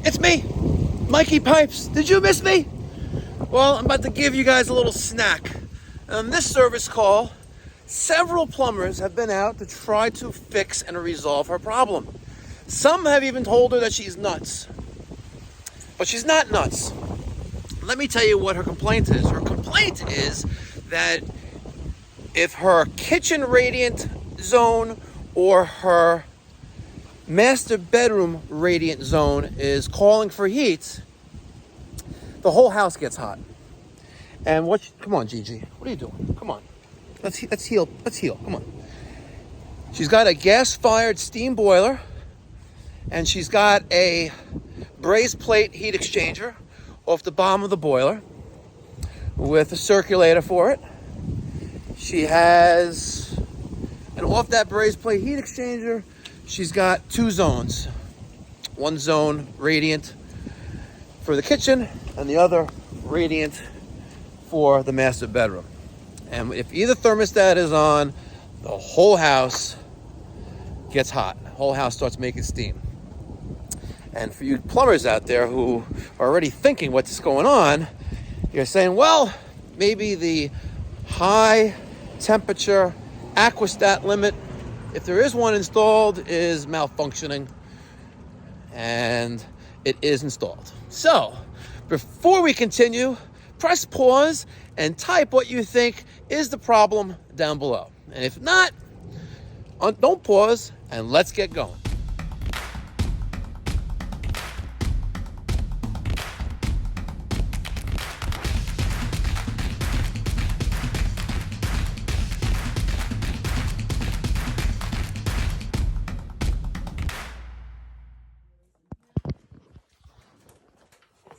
It's me, Mikey Pipes. Did you miss me? Well, I'm about to give you guys a little snack. On this service call, several plumbers have been out to try to fix and resolve her problem. Some have even told her that she's nuts. But she's not nuts. Let me tell you what her complaint is. Her complaint is that if her kitchen radiant zone or her master bedroom radiant zone is calling for heat, the whole house gets hot. And come on, Gigi, what are you doing? Come on, let's heal. Come on. She's got a gas-fired steam boiler, and she's got a brazed plate heat exchanger off the bottom of the boiler with a circulator for it. She has, and off that brazed plate heat exchanger, she's got two zones. One zone radiant for the kitchen and the other radiant for the master bedroom. And if either thermostat is on, the whole house gets hot. The whole house starts making steam. And for you plumbers out there who are already thinking what's going on, you're saying, well, maybe the high temperature aquastat limit, if there is one installed, is malfunctioning. And it is installed. So, before we continue, press pause and type what you think is the problem down below. And if not, don't pause and let's get going.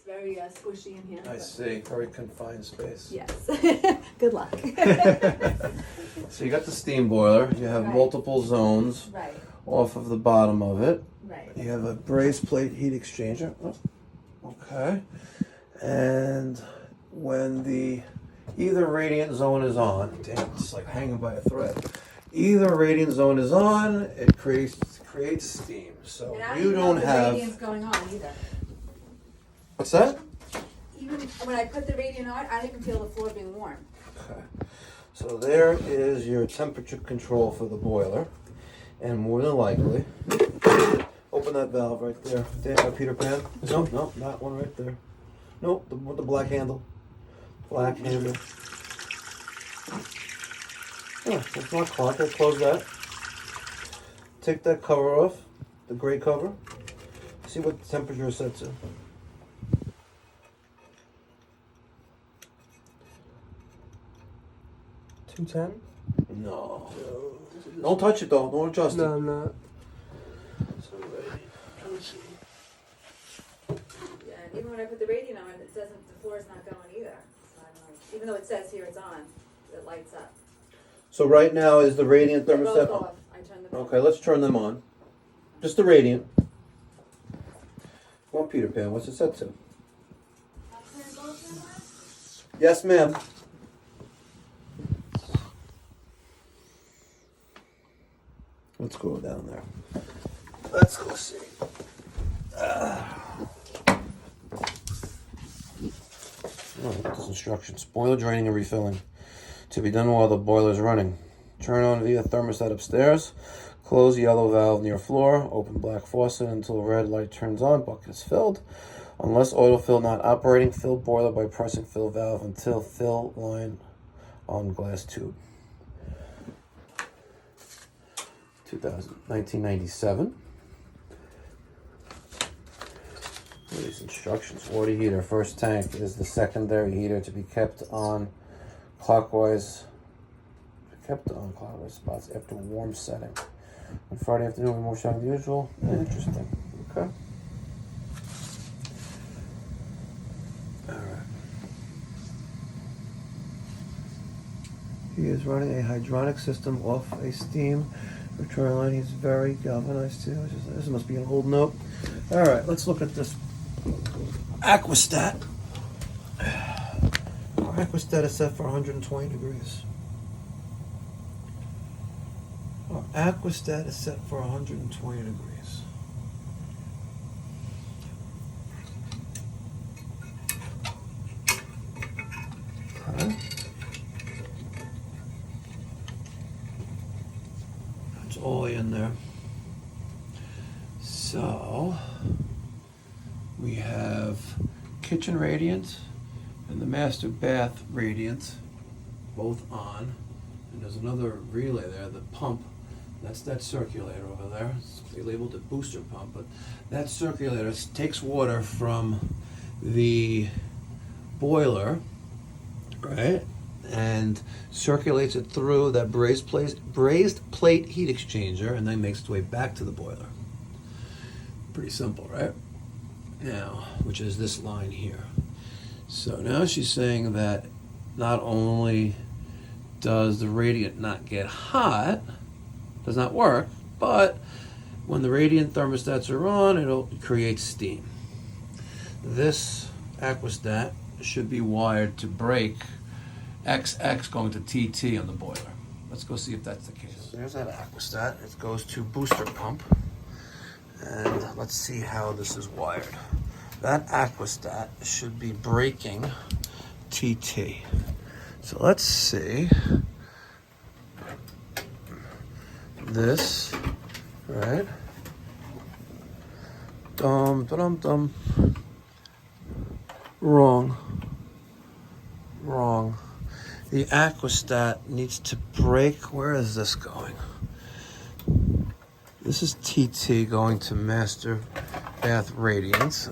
Very squishy in here. I see. Very confined space. Yes. Good luck. So you got the steam boiler. You have multiple zones off of the bottom of it. Right. You have a brazed plate heat exchanger. Oh, okay. And when either radiant zone is on, damn, it's like hanging by a thread. Either radiant zone is on, it creates steam. So And you don't have. radiant's going on either. What's that? Even when I put the radiant on, I don't even feel the floor being warm. Okay. So there is your temperature control for the boiler. And more than likely, open that valve right there. Peter Pan. No, that one right there. Nope, the black handle. Black handle. Yeah, it's not clogged. I'll close that. Take that cover off, the gray cover. See what the temperature is set to. 210? No. Don't touch it though. Don't adjust it. No, I'm not. So ready. Trying to see. Yeah, and even when I put the radiant on, it doesn't. The floor is not going either. So I don't know. Even though it says here it's on, it lights up. So right now is the radiant They're thermostat both on? off. I turned them off. Okay, let's turn them on. Just the radiant. Come on, Peter Pan. What's it set to? Yes, ma'am. Let's go down there. Let's go see. This instructions. Boiler draining and refilling. To be done while the boiler is running. Turn on via thermostat upstairs. Close yellow valve near floor. Open black faucet until red light turns on. Bucket is filled. Unless autofill not operating, fill boiler by pressing fill valve until fill line on glass tube. 1997. What are these instructions? Water heater. First tank is the secondary heater to be kept on clockwise spots after warm setting. On Friday afternoon, we're more shot than usual. Interesting. Okay. Alright. He is running a hydronic system off a steam return line. He's very galvanized too. This must be an old note. Alright, let's look at this aquastat. Our aquastat is set for 120 degrees. Our aquastat is set for 120 degrees. Okay. That's all in there. So we have kitchen radiant and the master bath radiant both on. And there's another relay there, the pump. That's that circulator over there. They labeled it booster pump, but that circulator takes water from the boiler, right, and circulates it through that braised plate heat exchanger, and then makes its way back to the boiler. Pretty simple, right? Now, which is this line here. So now she's saying that not only does the radiant not get hot, does not work, but when the radiant thermostats are on, it'll create steam. This aquastat should be wired to break XX going to TT on the boiler. Let's go see if that's the case. There's that aquastat. It goes to booster pump. And let's see how this is wired. That aquastat should be breaking TT. So let's see. This, right? Wrong. The aquastat needs to break. Where is this going? This is TT going to master bath radiance.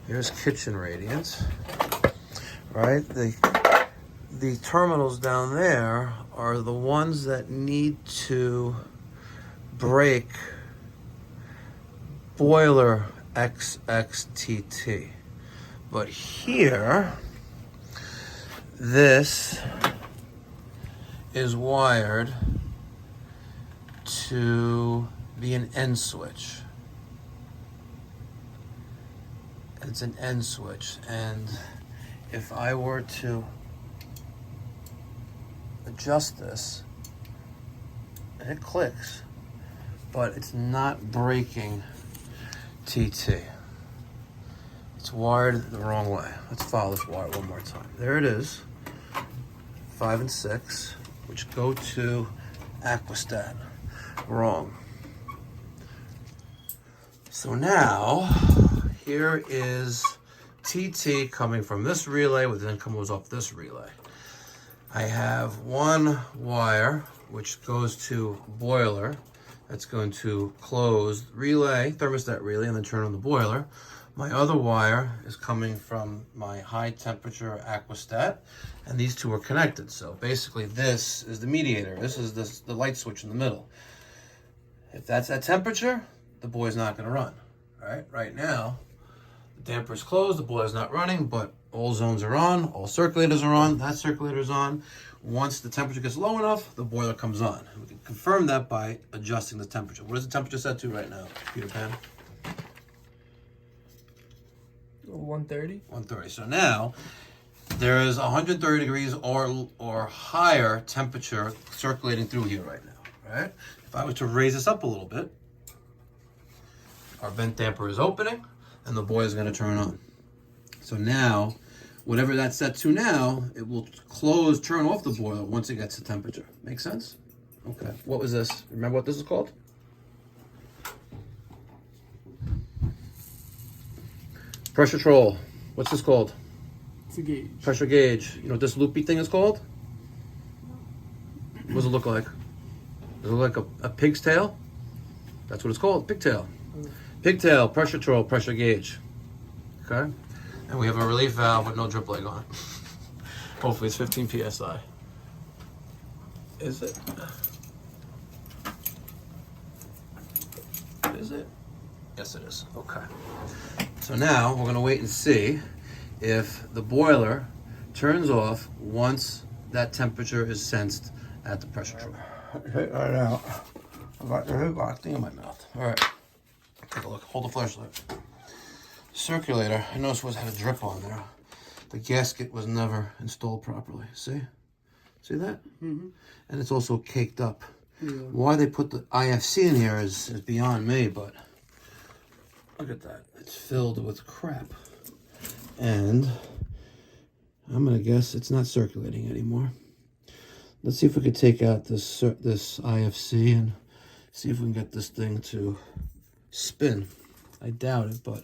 Here's kitchen radiance. Right? The terminals down there are the ones that need to break boiler XXTT. But here, this is wired to be an N switch. It's an N switch, and if I were to adjust this, and it clicks, but it's not breaking TT. It's wired the wrong way. Let's follow this wire one more time. There it is, 5 and 6, which go to aquastat. Wrong. So now, here is TT coming from this relay, which then comes off this relay. I have one wire which goes to boiler. That's going to close relay, thermostat relay, and then turn on the boiler. My other wire is coming from my high temperature aquastat, and these two are connected. So basically this is the mediator. This is the light switch in the middle. If that's at temperature, the boiler's not going to run. All right, right now, the damper is closed, the boiler's not running, but all zones are on, all circulators are on, that circulator's on. Once the temperature gets low enough, the boiler comes on. We can confirm that by adjusting the temperature. What is the temperature set to right now, Peter Pan? 130. 130. So now there is 130 degrees or higher temperature circulating through here right now, right? If I was to raise this up a little bit, our vent damper is opening and the boiler is going to turn on. So now, whatever that's set to now, it will turn off the boiler once it gets to temperature. Make sense? Okay. What was this? Remember what this is called? Pressure troll. What's this called? It's a gauge. Pressure gauge. You know what this loopy thing is called? What does it look like? Does it look like a pig's tail? That's what it's called, pigtail. Pigtail, pressure troll, pressure gauge. Okay? And we have a relief valve with no drip leg on it. Hopefully it's 15 PSI. Is it? Is it? Yes, it is. Okay. So now we're going to wait and see if the boiler turns off once that temperature is sensed at the pressure troll. Right now. I've got the thing in my mouth. All right. Take a look. Hold the flashlight. Circulator. I noticed it had a drip on there. The gasket was never installed properly. See? See that? Mm-hmm. And it's also caked up. Yeah. Why they put the IFC in here is beyond me, but look at that. It's filled with crap. And I'm gonna guess it's not circulating anymore. Let's see if we could take out this IFC and see if we can get this thing to spin. I doubt it, but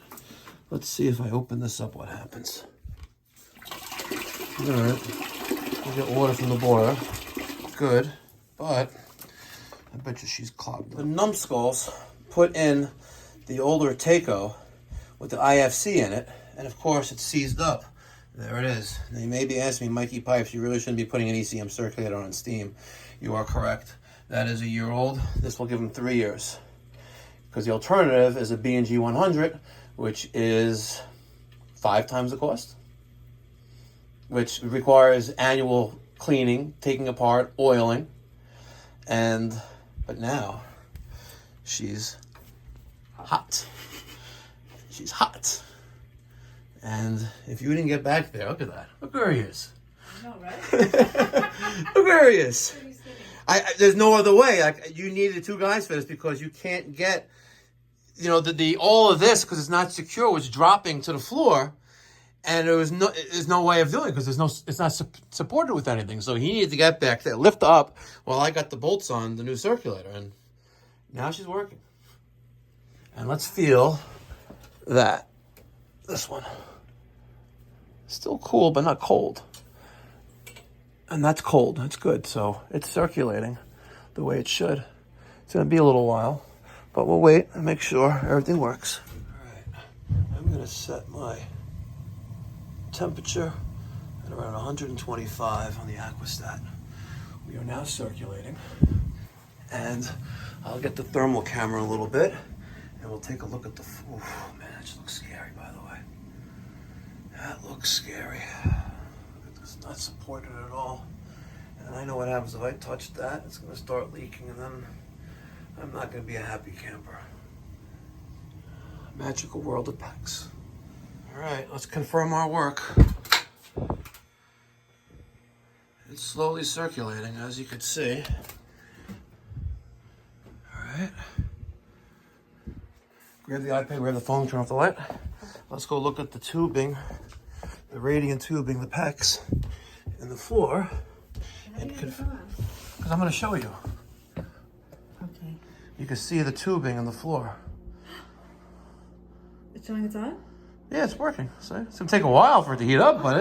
let's see if I open this up what happens. All right, we get water from the boiler. Good, but I bet you she's clogged up. The numbskulls put in the older Takeo with the IFC in it, and of course it's seized up. There it is. Now you may be asking me, Mikey Pipes, you really shouldn't be putting an ECM circulator on steam. You are correct. That is a year old. This will give him 3 years. Because the alternative is a B&G 100, which is 5 times the cost, which requires annual cleaning, taking apart, oiling, but now she's hot. She's hot. And if you didn't get back there, look at that. Look where he is. I know, right? Look where he is. There's no other way. You needed 2 guys for this because you can't get, all of this, because it's not secure, was dropping to the floor, and there's no way of doing it because it's not supported with anything. So he needed to get back there, lift up while I got the bolts on the new circulator, and now she's working. And let's feel this one. Still cool, but not cold. And that's cold. That's good. So it's circulating the way it should. It's going to be a little while, but we'll wait and make sure everything works. All right. I'm going to set my temperature at around 125 on the aquastat. We are now circulating. And I'll get the thermal camera a little bit, and we'll take a look at the... Oh, man, that just looks scary, by the way. That looks scary. It's not supported at all. And I know what happens if I touch that. It's going to start leaking, and then I'm not going to be a happy camper. Magical world of PEX. All right, let's confirm our work. It's slowly circulating, as you can see. All right. Grab the iPad, grab the phone, turn off the light. Let's go look at the tubing, the radiant tubing, the PEX, in the floor. Because I'm going to show you. Okay. You can see the tubing in the floor. It's showing it's on? Yeah, it's working. See? It's going to take a while for it to heat up, but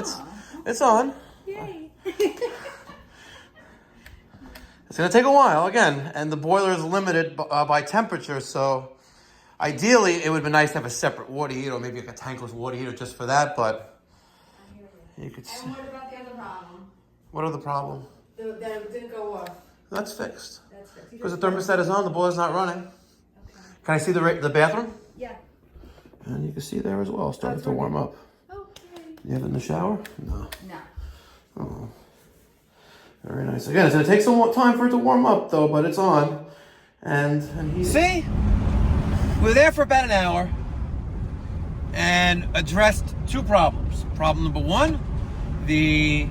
it's on. Yay. It's going to take a while, again, and the boiler is limited by temperature, so ideally it would be nice to have a separate water heater, or maybe like a tankless water heater just for that, but you could see. And what about the other problem? What other problem? That it didn't go off. That's fixed. That's fixed. Because the thermostat is on, the boiler's not running. Okay. Can I see the bathroom? Yeah. And you can see there as well, starting to warm up. Okay. You have it in the shower? No. No. Oh. Very nice. Again, it's going to take some time for it to warm up, though, but it's on. And see? We were there for about an hour and addressed 2 problems. Problem number 1, the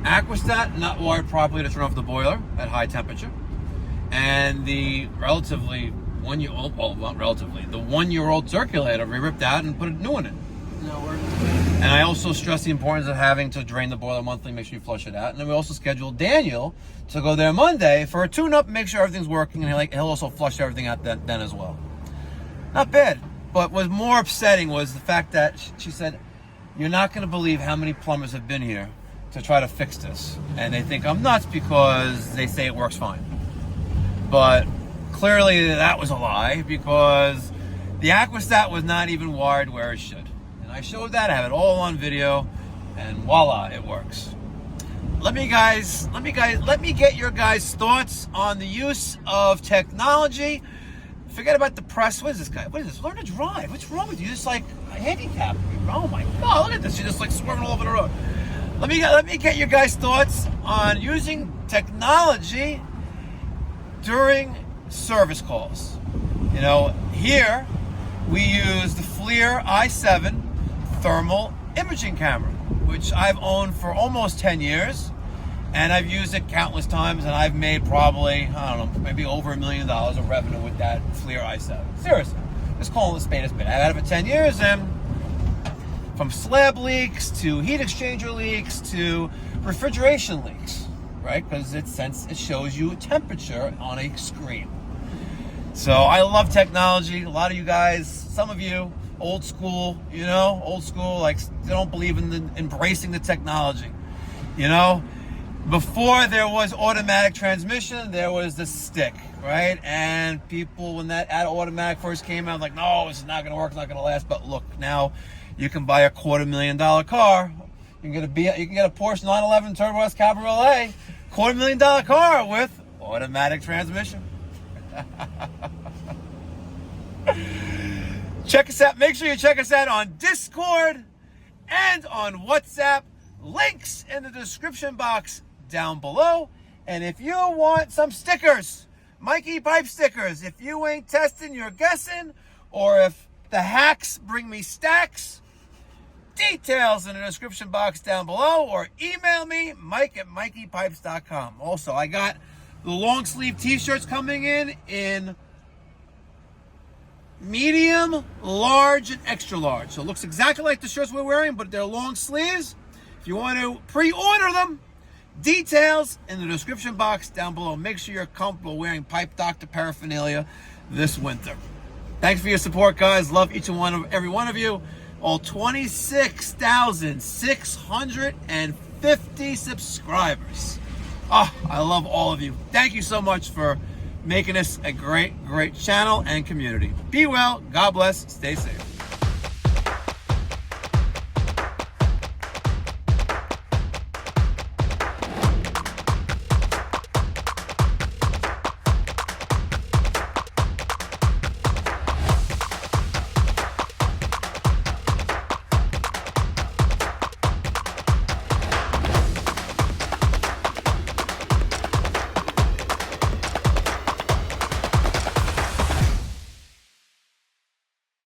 aquastat not wired properly to turn off the boiler at high temperature. And the relatively 1 year old, well, not relatively, the 1 year old circulator we ripped out and put a new one in. And I also stressed the importance of having to drain the boiler monthly, make sure you flush it out. And then we also scheduled Daniel to go there Monday for a tune-up, make sure everything's working, and he'll also flush everything out then as well. Not bad, but what was more upsetting was the fact that she said, "You're not going to believe how many plumbers have been here to try to fix this. And they think I'm nuts because they say it works fine." But clearly that was a lie, because the aquastat was not even wired where it should. I showed that, I have it all on video, and voila, it works. Let me get your guys' thoughts on the use of technology. Forget about the press. What is this guy? What is this? Learn to drive. What's wrong with you? Just like a handicap. Oh my God, look at this. You're just like swerving all over the road. Let me get your guys' thoughts on using technology during service calls. Here we use the FLIR i7 thermal imaging camera, which I've owned for almost 10 years, and I've used it countless times, and I've made probably, I don't know, maybe over $1 million of revenue with that FLIR i7. Seriously, just calling the spade a spade. I've had it for 10 years, and from slab leaks to heat exchanger leaks to refrigeration leaks, right? Because it shows you temperature on a screen. So I love technology. A lot of you guys, some of you, old school, like they don't believe in embracing the technology. Before there was automatic transmission, there was the stick, right? And people, when that automatic first came out, like, no, it's not going to work, it's not going to last. But look, now you can buy a $250,000 car. You can get a Porsche 911 Turbo S Cabriolet, $250,000 car with automatic transmission. Check us out. Make sure you check us out on Discord and on WhatsApp. Links in the description box down below. And if you want some stickers, Mikey Pipe stickers, if you ain't testing, you're guessing, or if the hacks bring me stacks, details in the description box down below, or email me, mike@mikeypipes.com. Also, I got the long sleeve t-shirts coming in medium, large, and extra large. So it looks exactly like the shirts we're wearing, but they're long sleeves. If you want to pre-order them, details in the description box down below. Make sure you're comfortable wearing Pipe Doctor paraphernalia this winter. Thanks for your support, guys. Love each and every one of you. All 26,650 subscribers. I love all of you. Thank you so much for making this a great, great channel and community. Be well, God bless, stay safe.